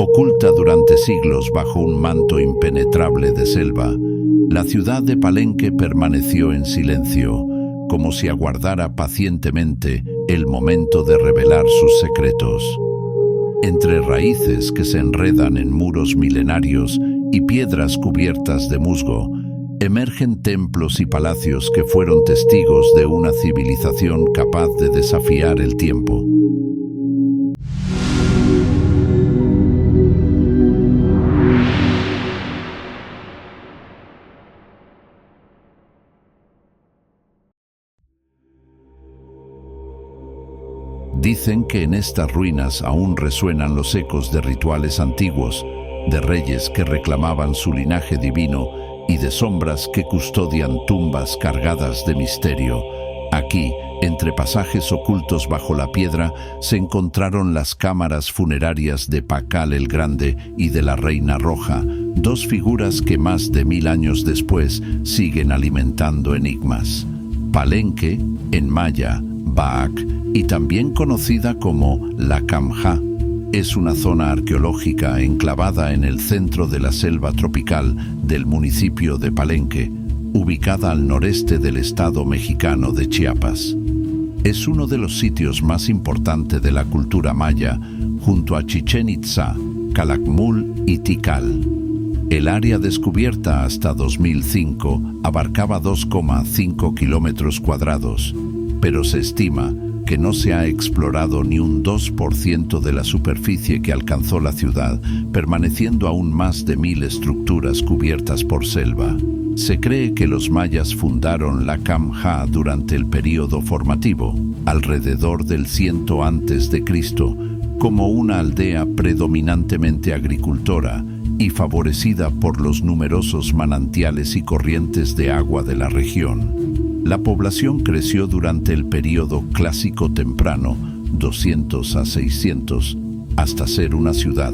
Oculta durante siglos bajo un manto impenetrable de selva, la ciudad de Palenque permaneció en silencio, como si aguardara pacientemente el momento de revelar sus secretos. Entre raíces que se enredan en muros milenarios y piedras cubiertas de musgo, emergen templos y palacios que fueron testigos de una civilización capaz de desafiar el tiempo. Dicen que en estas ruinas aún resuenan los ecos de rituales antiguos, de reyes que reclamaban su linaje divino y de sombras que custodian tumbas cargadas de misterio. Aquí, entre pasajes ocultos bajo la piedra, se encontraron las cámaras funerarias de Pakal el Grande y de la Reina Roja, dos figuras que más de 1000 años después siguen alimentando enigmas. Palenque, en maya, Baak, y también conocida como La Camja, es una zona arqueológica enclavada en el centro de la selva tropical del municipio de Palenque, ubicada al noreste del estado mexicano de Chiapas. Es uno de los sitios más importantes de la cultura maya, junto a Chichén Itzá, Calakmul y Tikal. El área descubierta hasta 2005 abarcaba 2,5 kilómetros cuadrados, pero se estima que no se ha explorado ni un 2% de la superficie que alcanzó la ciudad, permaneciendo aún más de 1000 estructuras cubiertas por selva. Se cree que los mayas fundaron la Camja durante el período formativo, alrededor del 100 a.C., como una aldea predominantemente agricultora y favorecida por los numerosos manantiales y corrientes de agua de la región. La población creció durante el período clásico temprano, 200 a 600, hasta ser una ciudad,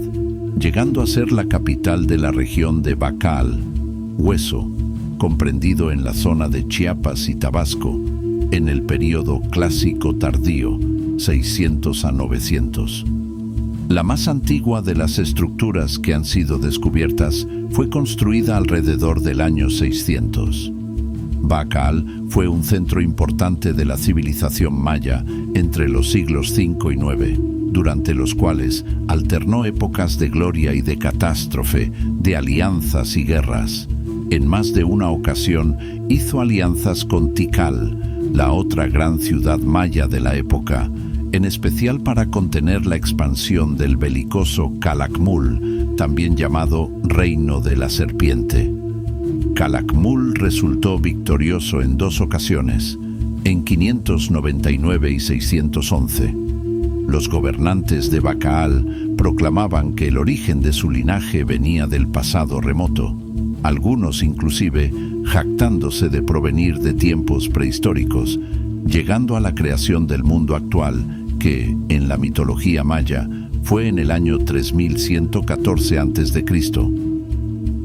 llegando a ser la capital de la región de Bacal, Hueso, comprendido en la zona de Chiapas y Tabasco, en el período clásico tardío, 600 a 900. La más antigua de las estructuras que han sido descubiertas fue construida alrededor del año 600. Bacal fue un centro importante de la civilización maya entre los siglos V y IX, durante los cuales alternó épocas de gloria y de catástrofe, de alianzas y guerras. En más de una ocasión hizo alianzas con Tikal, la otra gran ciudad maya de la época, en especial para contener la expansión del belicoso Calakmul, también llamado Reino de la Serpiente. Calakmul resultó victorioso en 2 ocasiones, en 599 y 611. Los gobernantes de Bacal proclamaban que el origen de su linaje venía del pasado remoto, algunos inclusive jactándose de provenir de tiempos prehistóricos, llegando a la creación del mundo actual, que, en la mitología maya, fue en el año 3114 a.C.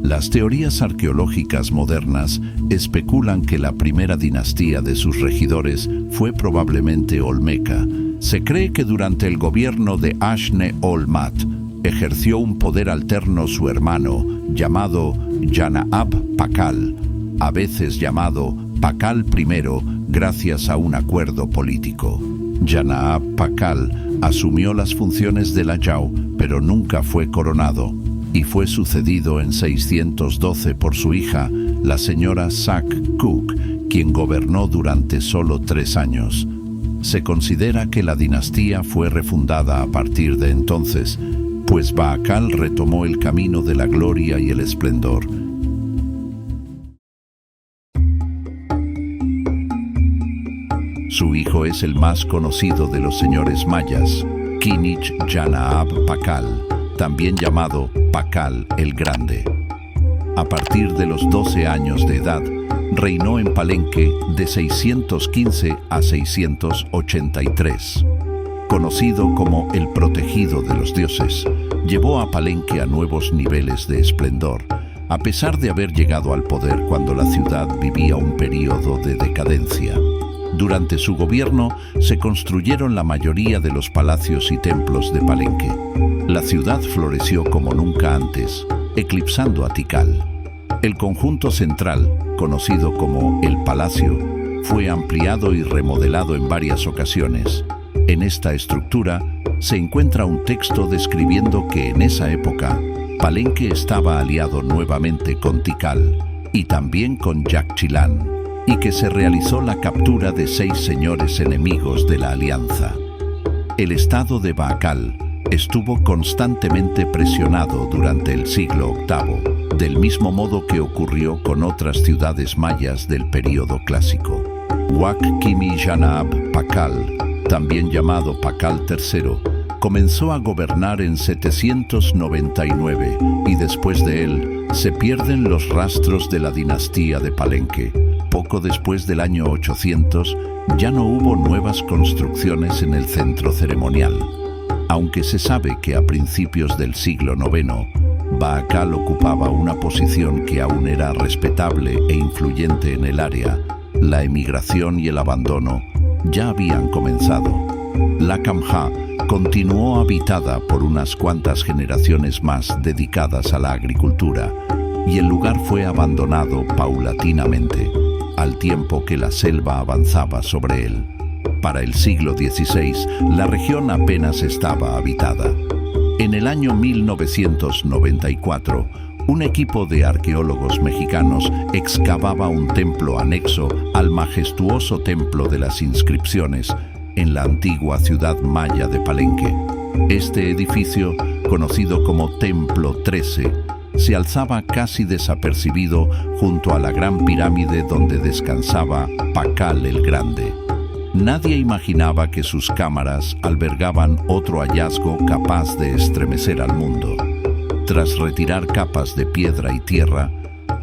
Las teorías arqueológicas modernas especulan que la primera dinastía de sus regidores fue probablemente olmeca. Se cree que durante el gobierno de Ashne-Olmat ejerció un poder alterno su hermano, llamado Yanaab Pakal, a veces llamado Pakal I, gracias a un acuerdo político. Yanaab Pakal asumió las funciones de Lajau, pero nunca fue coronado, y fue sucedido en 612 por su hija, la señora Sac-Cook, quien gobernó durante solo 3 años. Se considera que la dinastía fue refundada a partir de entonces, pues Bacal retomó el camino de la gloria y el esplendor. Su hijo es el más conocido de los señores mayas, Kinich Yanaab Pakal, también llamado Pakal el Grande. A partir de los 12 años de edad, reinó en Palenque de 615 a 683. Conocido como el protegido de los dioses, llevó a Palenque a nuevos niveles de esplendor, a pesar de haber llegado al poder cuando la ciudad vivía un periodo de decadencia. Durante su gobierno se construyeron la mayoría de los palacios y templos de Palenque. La ciudad floreció como nunca antes, eclipsando a Tikal. El conjunto central, conocido como el Palacio, fue ampliado y remodelado en varias ocasiones. En esta estructura se encuentra un texto describiendo que en esa época Palenque estaba aliado nuevamente con Tikal y también con Yaxchilán, y que se realizó la captura de 6 señores enemigos de la alianza. El estado de Baakal estuvo constantemente presionado durante el siglo VIII, del mismo modo que ocurrió con otras ciudades mayas del período clásico. Huac Kimi Yanab Pakal, también llamado Pakal III, comenzó a gobernar en 799 y después de él se pierden los rastros de la dinastía de Palenque. Poco después del año 800 ya no hubo nuevas construcciones en el centro ceremonial. Aunque se sabe que a principios del siglo IX, Baakal ocupaba una posición que aún era respetable e influyente en el área, la emigración y el abandono ya habían comenzado. La Kamja continuó habitada por unas cuantas generaciones más dedicadas a la agricultura, y el lugar fue abandonado paulatinamente, al tiempo que la selva avanzaba sobre él. Para el siglo XVI, la región apenas estaba habitada. En el año 1994, un equipo de arqueólogos mexicanos excavaba un templo anexo al majestuoso Templo de las Inscripciones en la antigua ciudad maya de Palenque. Este edificio, conocido como Templo 13, se alzaba casi desapercibido junto a la gran pirámide donde descansaba Pakal el Grande. Nadie imaginaba que sus cámaras albergaban otro hallazgo capaz de estremecer al mundo. Tras retirar capas de piedra y tierra,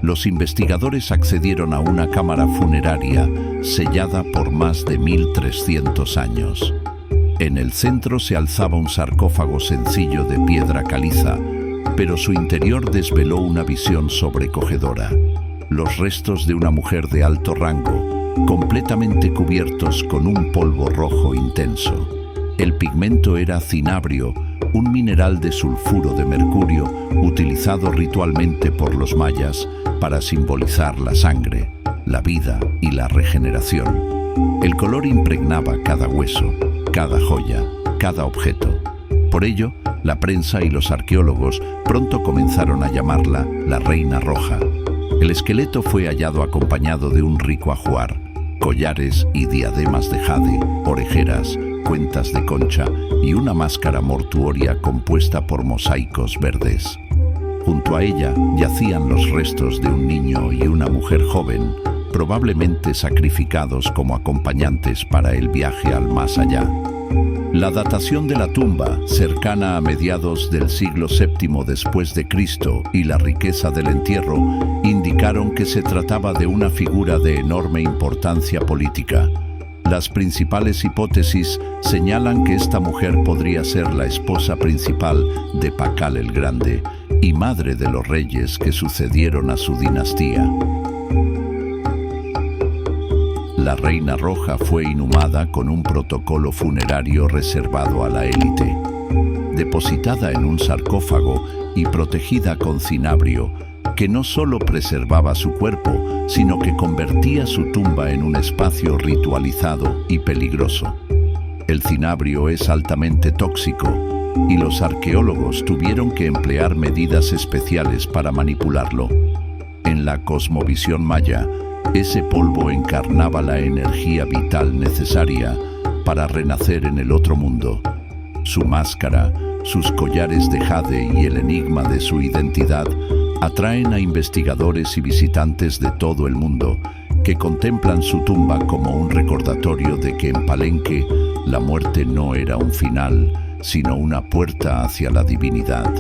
los investigadores accedieron a una cámara funeraria sellada por más de 1300 años. En el centro se alzaba un sarcófago sencillo de piedra caliza, pero su interior desveló una visión sobrecogedora. Los restos de una mujer de alto rango, completamente cubiertos con un polvo rojo intenso. El pigmento era cinabrio, un mineral de sulfuro de mercurio utilizado ritualmente por los mayas para simbolizar la sangre, la vida y la regeneración. El color impregnaba cada hueso, cada joya, cada objeto. Por ello, la prensa y los arqueólogos pronto comenzaron a llamarla la Reina Roja. El esqueleto fue hallado acompañado de un rico ajuar, collares y diademas de jade, orejeras, cuentas de concha y una máscara mortuoria compuesta por mosaicos verdes. Junto a ella yacían los restos de un niño y una mujer joven, probablemente sacrificados como acompañantes para el viaje al más allá. La datación de la tumba, cercana a mediados del siglo VII después de Cristo, y la riqueza del entierro indicaron que se trataba de una figura de enorme importancia política. Las principales hipótesis señalan que esta mujer podría ser la esposa principal de Pakal el Grande y madre de los reyes que sucedieron a su dinastía. La Reina Roja fue inhumada con un protocolo funerario reservado a la élite. Depositada en un sarcófago y protegida con cinabrio, que no solo preservaba su cuerpo, sino que convertía su tumba en un espacio ritualizado y peligroso. El cinabrio es altamente tóxico y los arqueólogos tuvieron que emplear medidas especiales para manipularlo. En la cosmovisión maya, ese polvo encarnaba la energía vital necesaria para renacer en el otro mundo. Su máscara, sus collares de jade y el enigma de su identidad atraen a investigadores y visitantes de todo el mundo que contemplan su tumba como un recordatorio de que en Palenque la muerte no era un final, sino una puerta hacia la divinidad.